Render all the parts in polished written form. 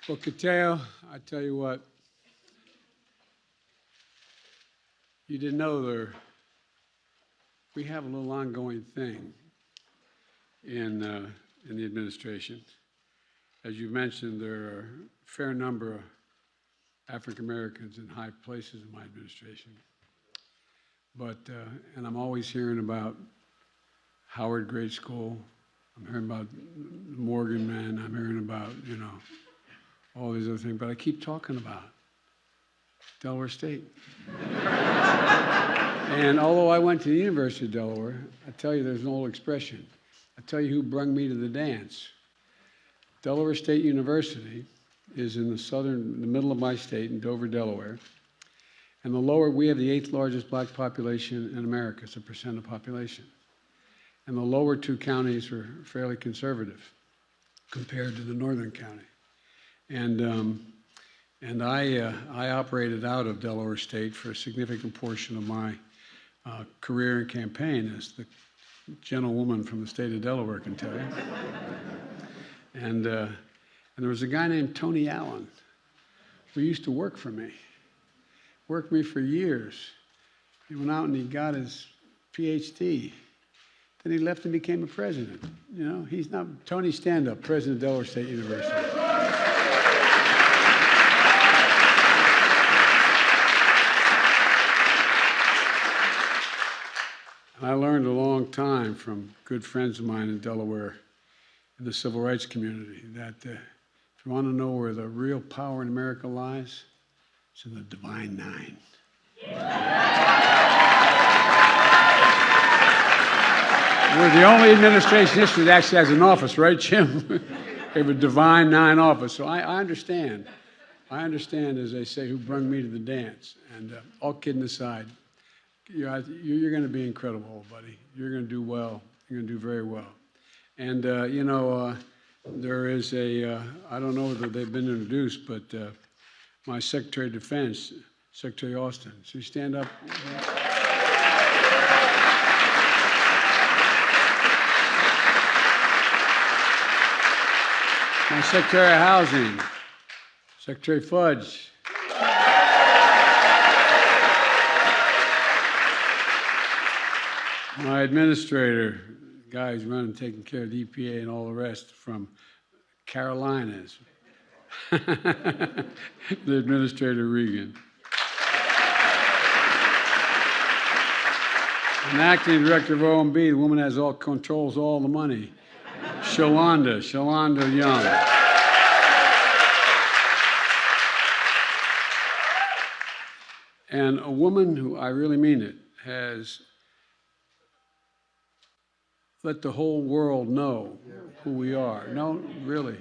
Well, Kateo, I tell you what, you didn't know we have a little ongoing thing in the administration. As you mentioned, there are a fair number of African Americans in high places in my administration. But, and I'm always hearing about Howard Grade School. I'm hearing about Morgan Man. I'm hearing about, all these other things. But I keep talking about Delaware State. And although I went to the University of Delaware, I tell you there's an old expression. I tell you who brung me to the dance. Delaware State University is in the middle of my state in Dover, Delaware. And we have the 8th largest black population in America as a percent of population. And the lower two counties are fairly conservative compared to the northern county. And I operated out of Delaware State for a significant portion of my career and campaign, as the gentlewoman from the state of Delaware can tell you. And there was a guy named Tony Allen who used to work for me for years. He went out and he got his PhD. Then he left and became a president. He's not Tony Stand-Up, president of Delaware State University. I learned a long time from good friends of mine in Delaware in the civil rights community that if you want to know where the real power in America lies, it's in the Divine Nine. We're the only administration in history that actually has an office, right, Jim? We have a Divine Nine office. So I understand. I understand, as they say, who brung me to the dance. And all kidding aside, you're going to be incredible, old buddy. You're going to do well. You're going to do very well. And, there is I don't know whether they've been introduced, but my Secretary of Defense, Secretary Austin. So you stand up. My Secretary of Housing, Secretary Fudge. My administrator, guy who's running, taking care of the EPA and all the rest from Carolinas, the Administrator Regan. An acting director of OMB, the woman has controls all the money, Shalonda Young. And a woman who, I really mean it, has let the whole world know who we are. No, really.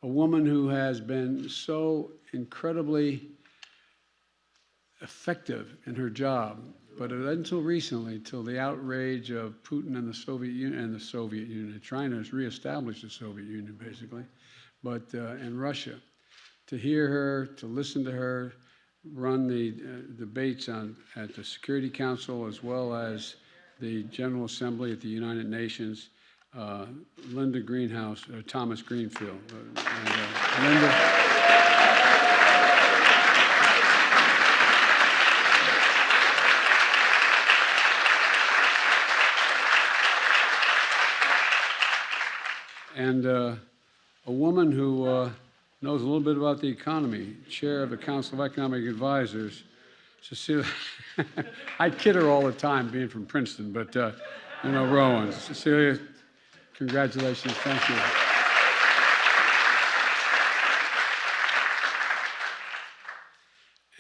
A woman who has been so incredibly effective in her job, but until recently, till the outrage of Putin and the Soviet Union, trying to reestablish the Soviet Union, basically, but in Russia, to hear her, to listen to her, run the debates at the Security Council as well as the General Assembly at the United Nations, Thomas Greenfield. Linda. And a woman who knows a little bit about the economy, chair of the Council of Economic Advisors, Cecilia. I kid her all the time, being from Princeton, but Rowan. Cecilia, congratulations. Thank you.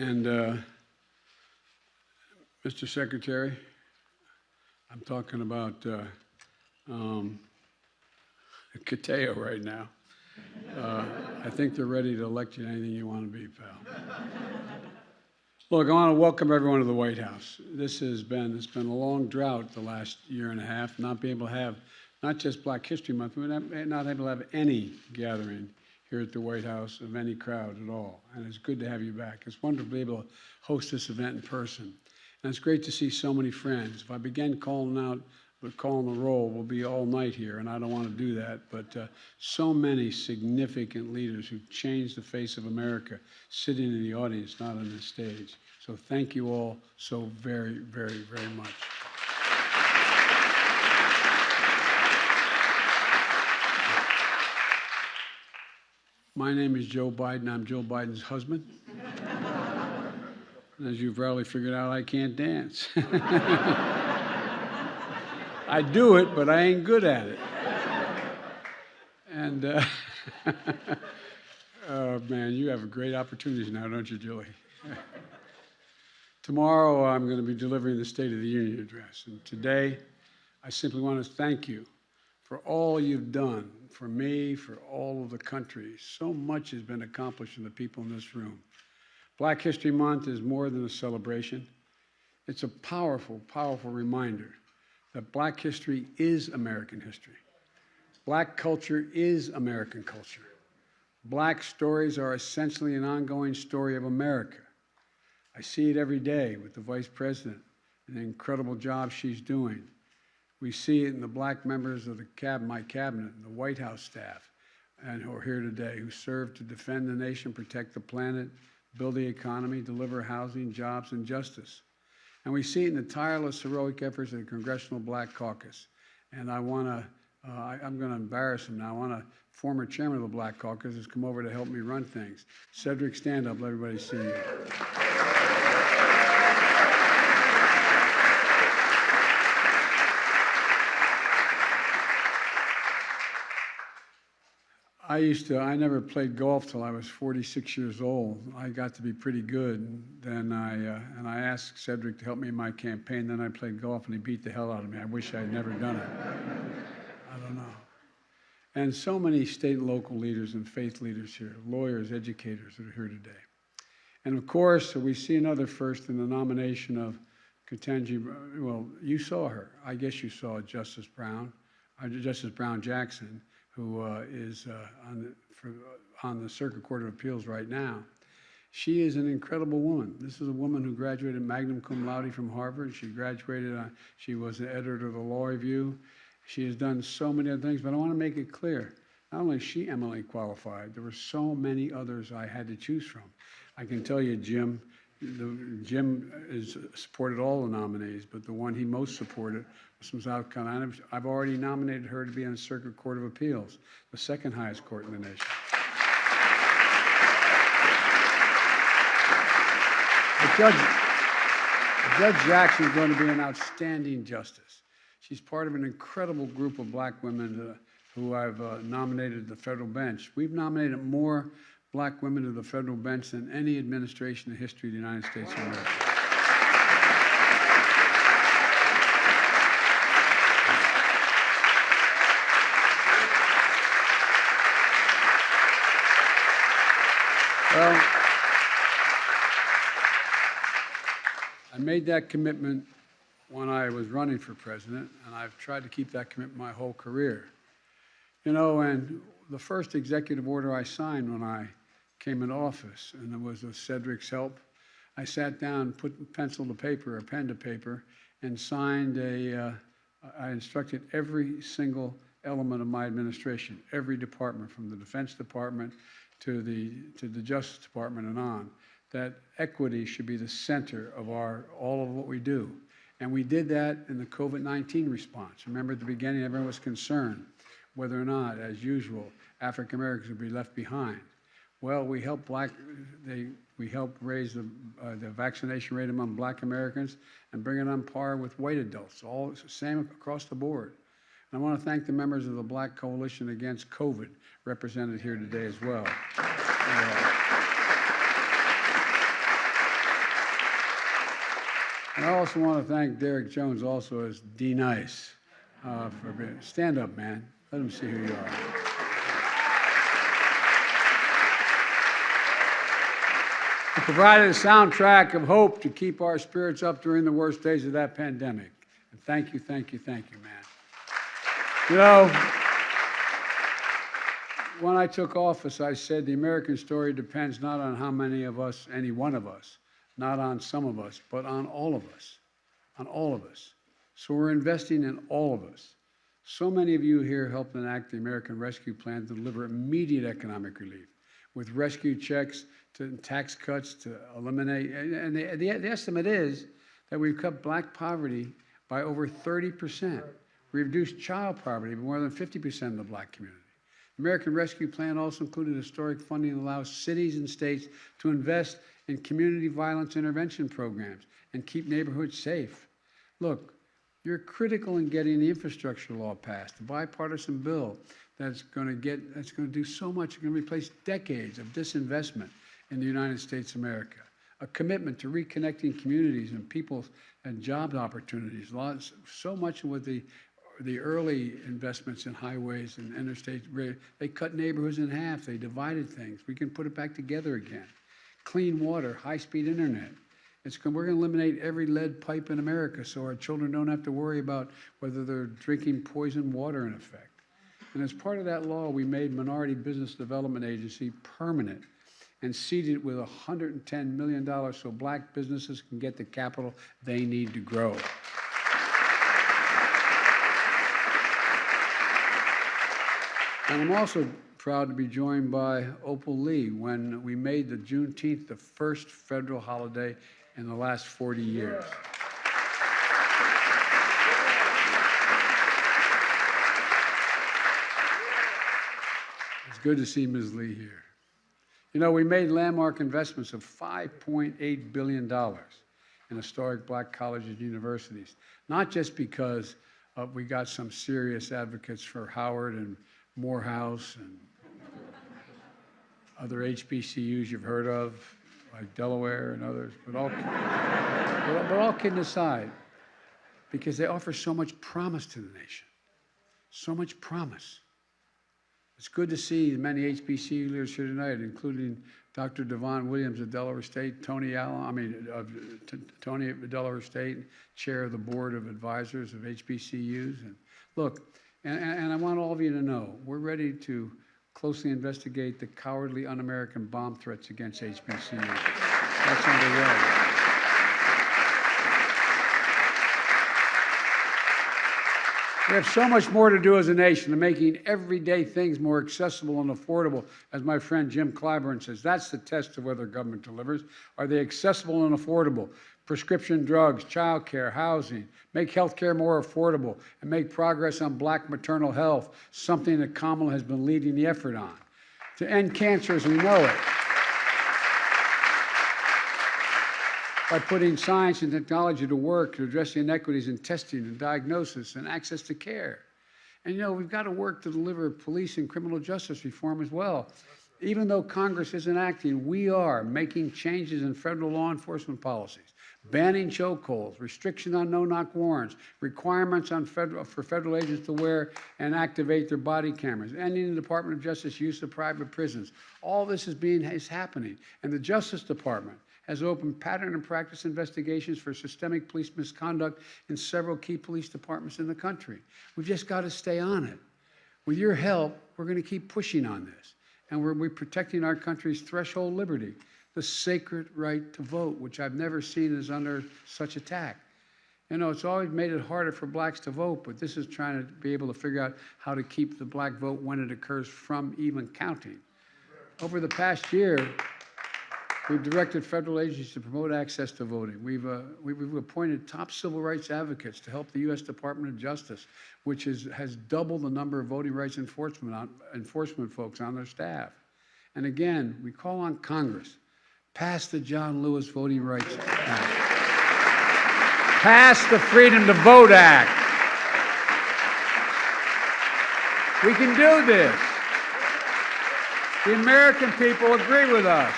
And Mr. Secretary, I'm talking about Kateo right now. I think they're ready to elect you to anything you want to be, pal. Look, I want to welcome everyone to the White House. It's been a long drought the last year and a half, not being able to have not just Black History Month, but not able to have any gathering here at the White House of any crowd at all. And it's good to have you back. It's wonderful to be able to host this event in person. And it's great to see so many friends. If I began calling out calling the roll will be all night here, and I don't want to do that. But so many significant leaders who've changed the face of America sitting in the audience, not on the stage. So thank you all so very, very, very much. My name is Joe Biden. I'm Joe Biden's husband. And as you've probably figured out, I can't dance. I do it, but I ain't good at it. And, oh man, you have great opportunities now, don't you, Julie? Tomorrow, I'm going to be delivering the State of the Union address. And today, I simply want to thank you for all you've done for me, for all of the country. So much has been accomplished in the people in this room. Black History Month is more than a celebration. It's a powerful, powerful reminder that Black history is American history. Black culture is American culture. Black stories are essentially an ongoing story of America. I see it every day with the Vice President and the incredible job she's doing. We see it in the Black members of my cabinet and the White House staff and who are here today, who serve to defend the nation, protect the planet, build the economy, deliver housing, jobs, and justice. And we see it in the tireless, heroic efforts of the Congressional Black Caucus. And I'm going to embarrass him now. I want a former chairman of the Black Caucus has come over to help me run things. Cedric, stand up, let everybody see you. I never played golf till I was 46 years old. I got to be pretty good. Then I asked Cedric to help me in my campaign. Then I played golf and he beat the hell out of me. I wish I had never done it. I don't know. And so many state and local leaders and faith leaders here, lawyers, educators that are here today. And of course, we see another first in the nomination of Ketanji. Well, you saw her. I guess you saw Justice Brown Jackson, who is on the Circuit Court of Appeals right now. She is an incredible woman. This is a woman who graduated magna cum laude from Harvard. She was the editor of the Law Review. She has done so many other things, but I want to make it clear, not only is she eminently qualified, there were so many others I had to choose from. I can tell you, Jim has supported all the nominees, but the one he most supported was from South Carolina. I've already nominated her to be on the Circuit Court of Appeals, the second highest court in the nation. But Judge Jackson is going to be an outstanding justice. She's part of an incredible group of Black women who I've nominated to the federal bench. We've nominated more Black women to the federal bench than any administration in the history of the United States of America. Well, I made that commitment when I was running for president, and I've tried to keep that commitment my whole career. You know, and the first executive order I signed when I came into office, and it was with Cedric's help, I sat down, put pencil to paper, or pen to paper, and signed I instructed every single element of my administration, every department, from the Defense Department to the Justice Department and on, that equity should be the center of all of what we do. And we did that in the COVID-19 response. Remember at the beginning, everyone was concerned whether or not, as usual, African Americans would be left behind. Well, we helped raise the vaccination rate among Black Americans and bring it on par with white adults, all same across the board. And I want to thank the members of the Black Coalition Against COVID represented here today as well. And I also want to thank Derek Jones also as D-Nice for being, stand up, man. Let them see who you are. He provided a soundtrack of hope to keep our spirits up during the worst days of that pandemic. And thank you, thank you, thank you, man. You know, when I took office, I said the American story depends not on how many of us, any one of us, not on some of us, but on all of us, on all of us. So we're investing in all of us. So many of you here helped enact the American Rescue Plan to deliver immediate economic relief, with rescue checks to tax cuts to eliminate, and the estimate is that we've cut black poverty by over 30%. We reduced child poverty by more than 50% in the black community. The American Rescue Plan also included historic funding that allows cities and states to invest in community violence intervention programs and keep neighborhoods safe. Look, you're critical in getting the infrastructure law passed, the bipartisan bill that's going to do so much. It's going to replace decades of disinvestment in the United States of America. A commitment to reconnecting communities and people and job opportunities. So much with the early investments in highways and interstate, they cut neighborhoods in half. They divided things. We can put it back together again. Clean water, high-speed internet. We're going to eliminate every lead pipe in America so our children don't have to worry about whether they're drinking poisoned water in effect. And as part of that law, we made Minority Business Development Agency permanent and seeded it with $110 million so black businesses can get the capital they need to grow. And I'm also proud to be joined by Opal Lee when we made the Juneteenth the first federal holiday in the last 40 years. It's good to see Ms. Lee here. You know, we made landmark investments of $5.8 billion in historic black colleges and universities, not just because we got some serious advocates for Howard and Morehouse and other HBCUs you've heard of, like Delaware and others, but all kidding aside, because they offer so much promise to the nation, so much promise. It's good to see many HBCU leaders here tonight, including Dr. Devon Williams of Delaware State, Tony Allen, Tony at Delaware State, chair of the board of advisors of HBCUs. And look, and I want all of you to know, we're ready to closely investigate the cowardly, un-American bomb threats against HBCUs. That's underway. We have so much more to do as a nation in making everyday things more accessible and affordable. As my friend Jim Clyburn says, that's the test of whether government delivers. Are they accessible and affordable? Prescription drugs, child care, housing, make health care more affordable, and make progress on black maternal health, something that Kamala has been leading the effort on. To end cancer as we know it, by putting science and technology to work to address the inequities in testing and diagnosis and access to care. And you know, we've got to work to deliver police and criminal justice reform as well. Even though Congress isn't acting, we are making changes in federal law enforcement policies, banning chokeholds, restriction on no-knock warrants, requirements on for federal agents to wear and activate their body cameras, ending the Department of Justice use of private prisons. All this is happening. And the Justice Department has opened pattern and practice investigations for systemic police misconduct in several key police departments in the country. We've just got to stay on it. With your help, we're going to keep pushing on this. And we're protecting our country's threshold liberty, the sacred right to vote, which I've never seen is under such attack. You know, it's always made it harder for blacks to vote, but this is trying to be able to figure out how to keep the black vote when it occurs from even counting. Over the past year, we've directed federal agencies to promote access to voting. We've appointed top civil rights advocates to help the U.S. Department of Justice, which has doubled the number of voting rights enforcement folks on their staff. And again, we call on Congress, pass the John Lewis Voting Rights Act. Pass the Freedom to Vote Act. We can do this. The American people agree with us.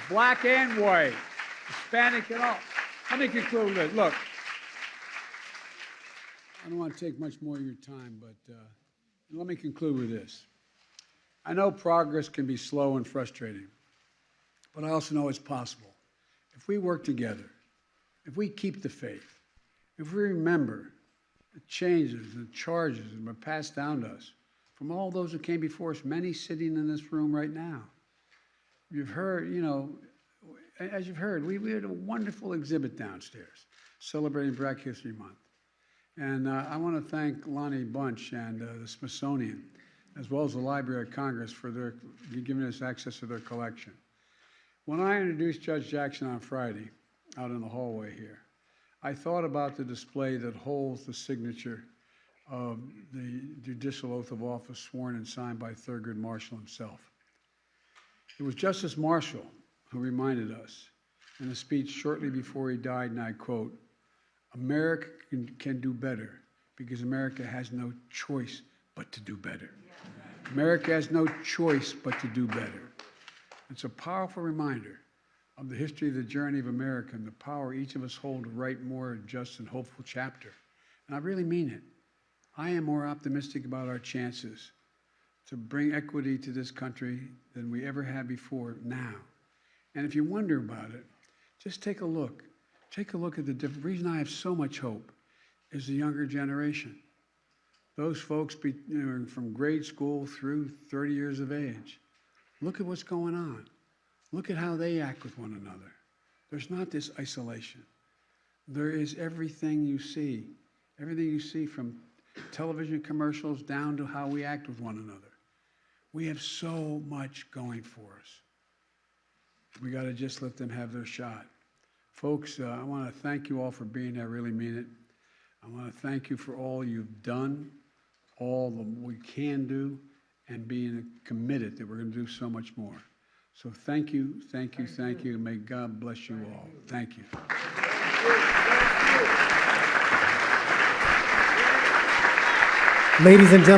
Black and white, Hispanic and all. Let me conclude with this. Look, I don't want to take much more of your time, but let me conclude with this. I know progress can be slow and frustrating, but I also know it's possible. If we work together, if we keep the faith, if we remember the changes and charges that were passed down to us from all those who came before us, many sitting in this room right now, you've heard, as you've heard, we had a wonderful exhibit downstairs celebrating Black History Month. And I want to thank Lonnie Bunch and the Smithsonian, as well as the Library of Congress, for giving us access to their collection. When I introduced Judge Jackson on Friday, out in the hallway here, I thought about the display that holds the signature of the judicial oath of office sworn and signed by Thurgood Marshall himself. It was Justice Marshall who reminded us in a speech shortly before he died, and I quote, "America can do better because America has no choice but to do better." America has no choice but to do better. It's a powerful reminder of the history of the journey of America and the power each of us hold to write more just and hopeful chapter. And I really mean it. I am more optimistic about our chances to bring equity to this country than we ever had before now. And if you wonder about it, just take a look. Take a look at the different reason I have so much hope is the younger generation. Those folks from grade school through 30 years of age. Look at what's going on. Look at how they act with one another. There's not this isolation. There is everything you see from television commercials down to how we act with one another. We have so much going for us. We got to just let them have their shot. Folks, I want to thank you all for being here. I really mean it. I want to thank you for all you've done, all that we can do, and being committed that we're going to do so much more. So thank you, thank you, thank you. May God bless you all. Thank you. Ladies and gentlemen.